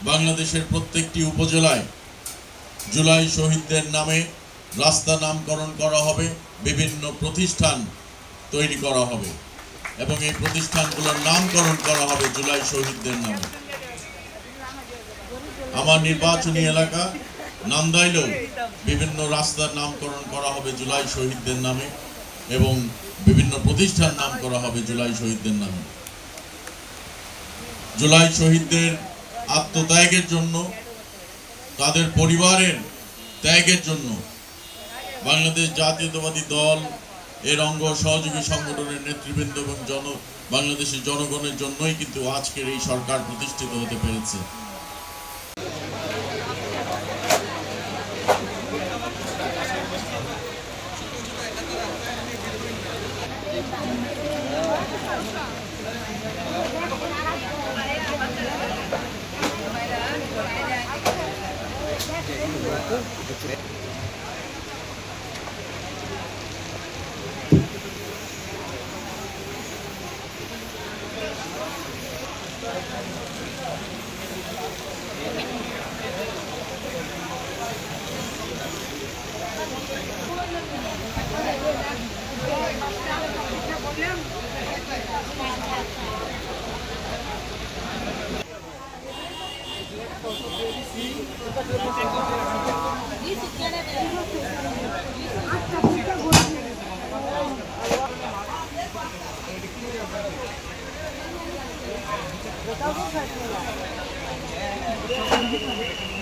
বাংলাদেশের প্রত্যেকটি উপজেলায় জুলাই শহীদদের নামে রাস্তা নামকরণ করা হবে, বিভিন্ন প্রতিষ্ঠান তৈরি করা হবে এবং এই প্রতিষ্ঠানগুলোর নামকরণ করা হবে জুলাই শহীদদের নামে। আমার নির্বাচনী এলাকা নান্দাইলেও বিভিন্ন রাস্তার নামকরণ করা হবে জুলাই শহীদদের নামে এবং বিভিন্ন প্রতিষ্ঠান নাম করা হবে জুলাই শহীদদের নামে। জুলাই শহীদদের আত্মত্যাগের জন্য, তাদের পরিবারের ত্যাগের জন্য বাংলাদেশ জাতীয়তাবাদী দল এর অঙ্গ সহযোগী সংগঠনের নেতৃবৃন্দ এবং বাংলাদেশের জনগণের জন্যই কিন্তু আজকের এই সরকার প্রতিষ্ঠিত হতে পেরেছে। Thank you.